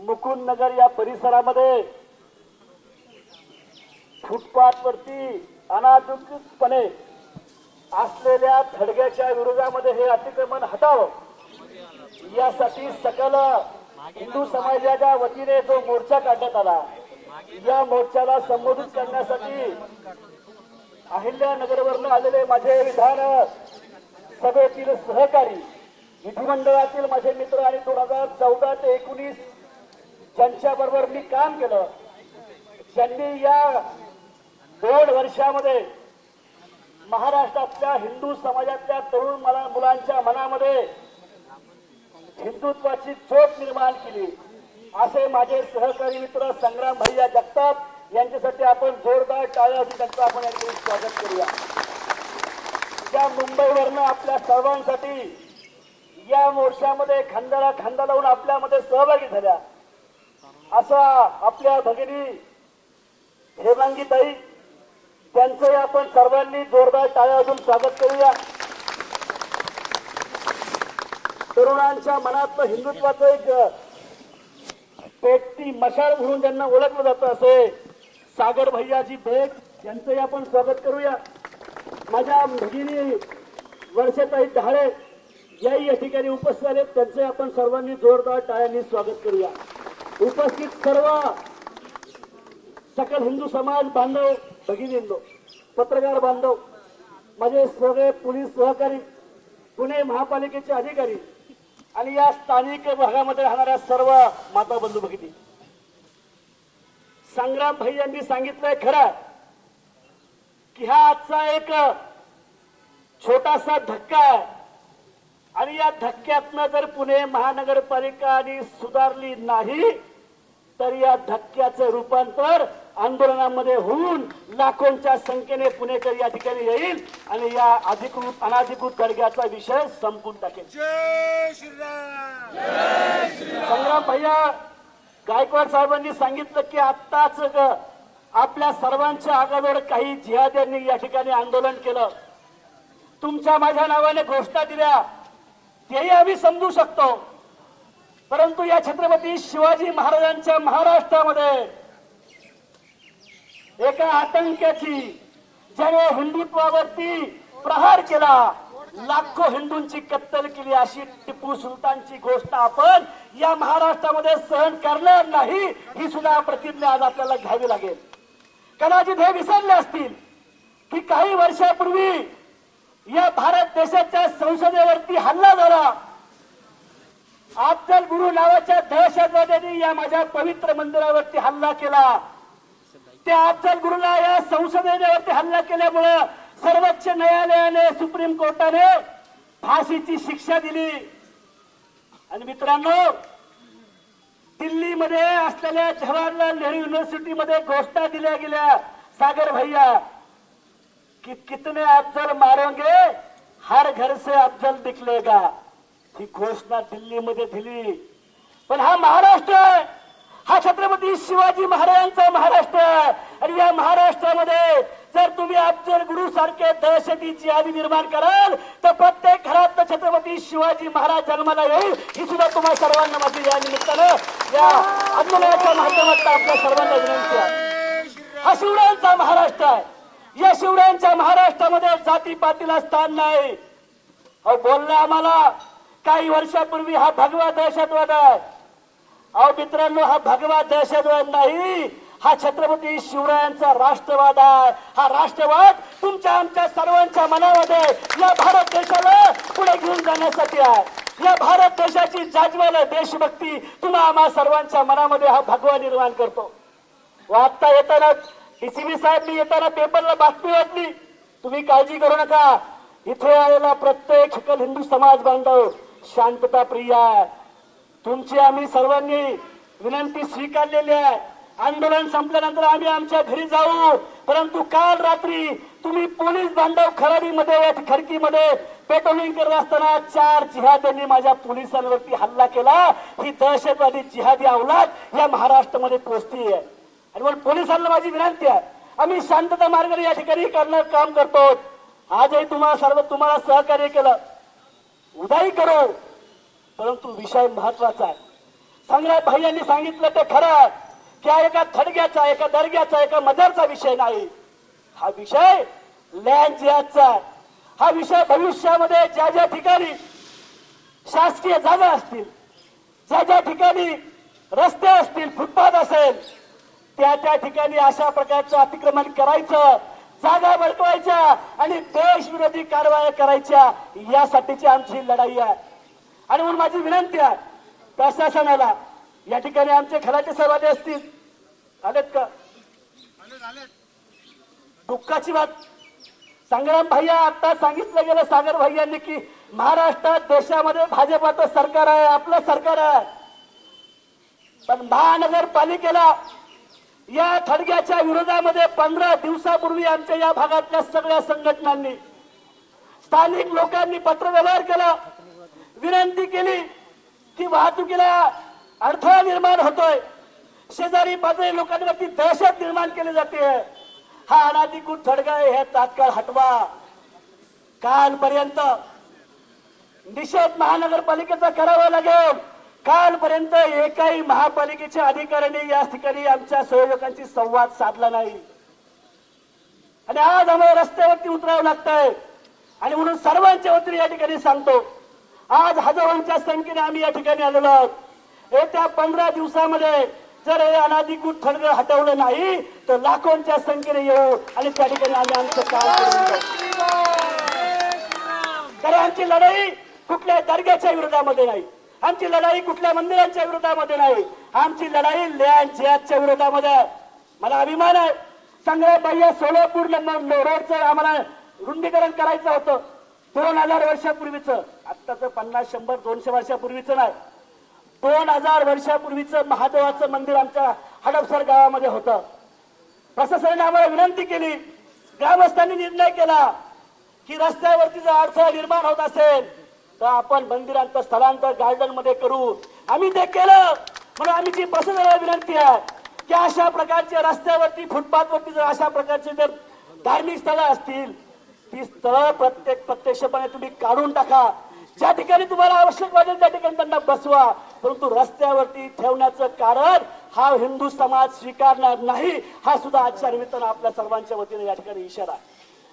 मुकुंद नगर या परिसरामध्ये फुटपाथ वरती अनाधिकृतपणे असलेल्या थडग्याच्या विरोधामध्ये हे अतिक्रमण हटावं यासाठी सकल हिंदू समाजाच्या वतीने जो मोर्चा काढण्यात आला, या मोर्चाला संबोधित करण्यासाठी अहिल्यानगरवरून आलेले माझे विधान सभेतील सहकारी, विधिमंडळातील माझे मित्र आणि 2014 ते 19 ज्यांच्याबरोबर मी काम केलं, ज्यांनी या 2 वर्षामध्ये महाराष्ट्रातल्या हिंदू समाजातल्या तरुण मुलांच्या मनामध्ये हिंदुत्वाची ज्योत निर्माण केली, असे माझे सहकारी मित्र संग्राम भैया जगताप यांच्यासाठी आपण जोरदार टाळ्यांची त्यांचं आपण यांचे स्वागत करूया. त्या मुंबईवरनं आपल्या सर्वांसाठी या मोर्चामध्ये खांद्याला खांदा लावून आपल्यामध्ये सहभागी झाल्या असा आपल्या भगिनी हेमांगीताई, त्यांचंही आपण सर्वांनी जोरदार टाळ्या वाजवून स्वागत करूया. तरुणांच्या मनातलं हिंदुत्वाचं एक पेटती मशाल म्हणून ज्यांना ओळखलं जातं असे सागर भैयाजी बेग यांचंही आपण स्वागत करूया. माझ्या भगिनी वर्षाताई ढाळे याही या ठिकाणी उपस्थित आहेत, त्यांचे आपण सर्वांनी जोरदार टाळ्यांनी स्वागत करूया. उपस्थित सर्व सकल हिंदू समाज बांधव भगिनींनो, पत्रकार बांधव, माझे सगळे पोलीस सहकारी, पुणे महापालिकेचे अधिकारी आणि या स्थानिक भागामध्ये राहणाऱ्या सर्व माता बंधू भगिनी, संग्राम भाई यांनी सांगितलंय खरं की हा आजचा एक छोटासा धक्का आहे आणि या धक्क्यातनं जर पुणे महानगरपालिका आणि सुधारली नाही तर या धक्क्याचं रूपांतर आंदोलनामध्ये होऊन लाखोंच्या संख्येने पुणेकर या ठिकाणी येईल आणि या अधिकृत अनाधिकृत दर्ग्याचा विषय संपून टाकेल. जय श्रीराम. संग्राम भैया गायकवाड साहेबांनी सांगितलं की आत्ताच आपल्या सर्वांच्या अगोदर काही जिहाद्यांनी या ठिकाणी आंदोलन केलं, तुमच्या माझ्या नावाने घोषणा दिल्या, तेही आम्ही समजू शकतो. परंतु या छत्रपती शिवाजी महाराजांच्या महाराष्ट्रामध्ये एका आतंक्याची ज्याने हिंदुत्वावरती प्रहार केला, लाखो हिंदूंची कत्तल केली, अशी टिपू सुलतानची गोष्ट आपण या महाराष्ट्रामध्ये सहन करणार नाही, ही सुद्धा प्रतिज्ञा आज आपल्याला घ्यावी लागेल. कदाचित हे विसरले असतील की काही वर्षापूर्वी या भारत देशाच्या संसदेवरती हल्ला झाला. अफजल गुरु नावाच्या दहशतवाद्यांनी या माझ्या पवित्र मंदिरावरती हल्ला केला. त्या अफजल गुरुला या संसदेवरती हल्ला केल्यामुळे सर्वोच्च न्यायालयाने, सुप्रीम कोर्टाने फाशीची शिक्षा दिली. आणि मित्रांनो, दिल्लीमध्ये असलेल्या जवाहरलाल नेहरू युनिव्हर्सिटीमध्ये घोषणा दिल्या गेल्या, सागर भैया, कि कितने अफजल मारोगे हर घर से अफजल निकलेगा, ही घोषणा दिल्लीमध्ये दिली. पण हा महाराष्ट्र आहे, हा छत्रपती शिवाजी महाराजांचा महाराष्ट्र आहे आणि या महाराष्ट्रामध्ये जर तुम्ही अफजल गुरु सारखे दहशतीची आधी निर्माण कराल तर प्रत्येक घरात छत्रपती शिवाजी महाराज जन्माला येईल, ही सुद्धा तुम्हा सर्वांना माझी या निमित्तानं या आंदोलनाच्या माध्यमातून आपल्या सर्वांना विनंती आहे. हा शिवरायांचा महाराष्ट्र आहे. या शिवरायांच्या महाराष्ट्रामध्ये जातीपातीला स्थान नाही. अहो बोलला आम्हाला काही वर्षापूर्वी हा भगवा दहशतवाद आहे. अहो मित्रांनो, हा भगवा दहशतवाद नाही, हा छत्रपती शिवरायांचा राष्ट्रवाद आहे. हा राष्ट्रवाद तुमच्या आमच्या सर्वांच्या मनामध्ये या भारत देशाला पुढे घेऊन जाण्यासाठी आहे. या भारत देशाची जाजवाला देशभक्ती तुम्हा आम्हा सर्वांच्या मनामध्ये हा भगवा निर्माण करतो. आता येताना डीसीबी साहेब, मी येताना पेपरला बातमी वाचली, तुम्ही काळजी करू नका, इथे आलेला प्रत्येक सकल हिंदू समाज बांधव शांतता प्रिय आहे. तुमची आम्ही सर्वांनी विनंती स्वीकारलेली आहे. आंदोलन संपल्यानंतर आम्ही आमच्या घरी जाऊ, परंतु काल रात्री तुम्ही पोलीस बांधव खराडीमध्ये खडकीमध्ये पेट्रोलिंग करत असताना 4 जिहाद्यांनी माझ्या पोलिसांवरती हल्ला केला. ही दहशतवादी जिहादी अवलाद या महाराष्ट्रामध्ये पोहोचती आहे. आणि म्हणून पोलिसांना माझी विनंती आहे, आम्ही शांतता मार्गाने या ठिकाणी करणार काम करतो. आजही तुम्हाला सहकार्य केलं, उद्याही करू, परंतु विषय महत्वाचा आहे. संग्राम भाईयांनी सांगितलं ते खरं की हा एका थडग्याचा, एका दर्ग्याचा, एका मदरचा विषय नाही. हा विषय लँड जिहादचा आहे. हा विषय भविष्यामध्ये ज्या ज्या ठिकाणी शासकीय जागा असतील, ज्या ज्या ठिकाणी रस्ते असतील, फुटपाथ असेल, त्या त्या ठिकाणी अशा प्रकारचं अतिक्रमण करायचं, जागा बळकवायच्या आणि देशविरोधी कारवाया करायच्या, यासाठीची आमची लढाई आहे. आणि म्हणून माझी विनंती आहे प्रशासनाला, या ठिकाणी आमचे खलाटे साहेब असतील, आलेत का? दुःखाची बात, संग्राम भैया आता सांगितलं गेलं सागर भैयांनी की महाराष्ट्रात देशामध्ये भाजपाचं सरकार आहे, आपलं सरकार आहे. पण महानगरपालिकेला या थडग्याच्या विरोधामध्ये 15 दिवसापूर्वी आमच्या या भागातल्या सगळ्या संघटनांनी, स्थानिक लोकांनी पत्र व्यवहार केला, विनंती केली की वाहतुकीला अडथळा निर्माण होतोय, शेजारी पाजारी लोकांवरती दहशत निर्माण केली जाते, हा अनाधिकृत थडगा आहे, हे तात्काळ हटवा. कालपर्यंत निषेध महानगरपालिकेचा करावा लागेल. कालपर्यंत एकाही महापालिकेच्या अधिकाऱ्यांनी या ठिकाणी आमच्या सहयोगांशी संवाद साधला नाही आणि आज आम्हाला रस्त्यावरती उतरावं लागतंय. आणि म्हणून सर्वांच्या वतीने या ठिकाणी सांगतो, आज हजारोंच्या संख्येने आम्ही या ठिकाणी आलेलो आहोत. येत्या 15 दिवसामध्ये जर हे अनाधिकृत थडगं हटवलं नाही तर लाखोंच्या संख्येने येऊ आणि त्या ठिकाणी आम्ही आमचं काम करू. कारण आमची लढाई कुठल्या दर्ग्याच्या विरोधामध्ये नाही, आमची लढाई कुठल्या मंदिरांच्या विरोधामध्ये नाही, आमची लढाई लँड जिहादच्या विरोधामध्ये. मला अभिमान आहे, संग्राम भैया सोलापूर रोडचं आम्हाला रुंदीकरण करायचं होतं 2000 वर्षापूर्वीचं. आत्ताचं 50, 100, 200 वर्षापूर्वीचं नाही, 2000 वर्षापूर्वीचं महादेवाचं मंदिर आमच्या हडपसर गावामध्ये होतं. प्रशासनाने आम्हाला विनंती केली, ग्रामस्थांनी निर्णय केला की रस्त्यावरती जर अडथळा निर्माण होत असेल तर आपण मंदिरांचं स्थलांतर गार्डन मध्ये करू. आम्ही ते केलं. म्हणून आम्ही जी प्रशासनाला विनंती आहे की अशा प्रकारच्या रस्त्यावरती, फुटपाथवरती जर अशा प्रकारचे जर धार्मिक स्थळं असतील, ती स्थळं प्रत्यक्षपणे तुम्ही काढून टाका. ज्या ठिकाणी तुम्हाला आवश्यक वाटेल त्या ठिकाणी त्यांना बसवा, परंतु रस्त्यावरती ठेवण्याचं कारण हा हिंदू समाज स्वीकारणार नाही, हा सुद्धा आजच्या निमित्तानं आपल्या सर्वांच्या वतीने या ठिकाणी इशारा आहे.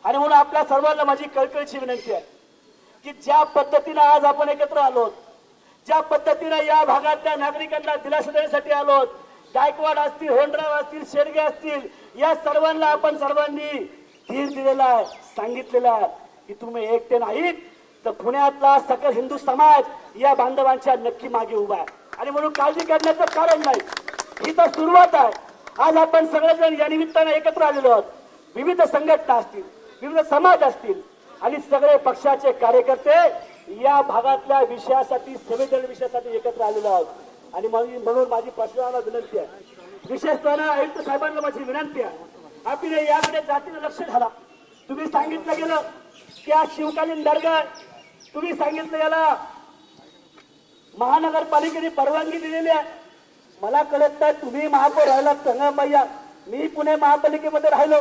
आणि म्हणून आपल्या सर्वांना माझी कळकळीची विनंती आहे की ज्या पद्धतीने आज आपण एकत्र आलोत, ज्या पद्धतीने या भागातल्या नागरिकांना दिलासा देण्यासाठी आलोत, गायकवाड असतील, होंडराव असतील, शेडगे असतील, या सर्वांना आपण सर्वांनी धीर दिलेला आहे, सांगितलेलं आहे की तुम्ही एकटे नाहीत तर पुण्यातला सकल हिंदू समाज या बांधवांच्या नक्की मागे उभा आहे. आणि म्हणून काळजी करण्याचं कारण नाही, ही तर सुरुवात आहे. आज आपण सगळेजण या निमित्तानं एकत्र आलेलो आहोत. विविध संघटना असतील, विविध समाज असतील आणि सगळे पक्षाचे कार्यकर्ते या भागातल्या विषयासाठी, संवेदनशील विषयासाठी एकत्र आलेलो आहोत. आणि म्हणून माझी प्रशासनाला विनंती आहे, विशेषतः आयुक्त साहेबांना माझी विनंती आहे, आपण याकडे जातीनं लक्ष घाला. तुम्ही सांगितलं गेलं की आज शिवकालीन दर्गा, तुम्ही सांगितलं याला महानगरपालिकेने परवानगी दिलेली आहे. मला कळत नाही तुम्ही महापौर राहिलात संग्राम भैया, मी पुणे महापालिकेमध्ये राहिलो,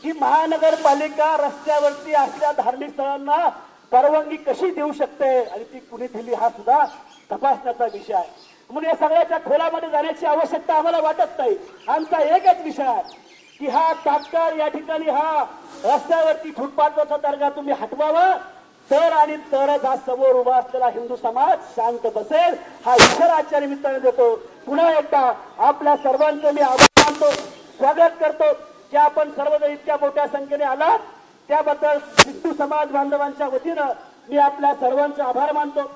की महानगरपालिका रस्त्यावरती असलेल्या धार्मिक स्थळांना परवानगी कशी देऊ शकते आणि ती कुणी दिली, हा सुद्धा तपासण्याचा विषय आहे. म्हणून या सगळ्याच्या खोलामध्ये जाण्याची आवश्यकता आम्हाला वाटत नाही. आमचा एकच विषय आहे की हा तात्काळ या ठिकाणी हा रस्त्यावरती फुटपाथवरचा दर्गा तुम्ही हटवावा, तर आणि तरच हा समोर उभा असलेला हिंदू समाज शांत बसेल, हा इशारा आजच्या निमित्ताने देतो. पुन्हा एकदा आपल्या सर्वांचं मी आभार मानतो, स्वागत करतो की आपण सर्वजण इतक्या मोठ्या संख्येने आलात, त्याबद्दल हिंदू समाज बांधवांच्या वतीनं मी आपल्या सर्वांचे आभार मानतो.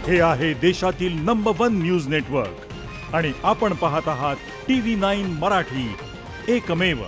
हे आहे देशातील नंबर 1 न्यूज नेटवर्क आणि आपण पाहत आहात TV9 मराठी, एकमेव.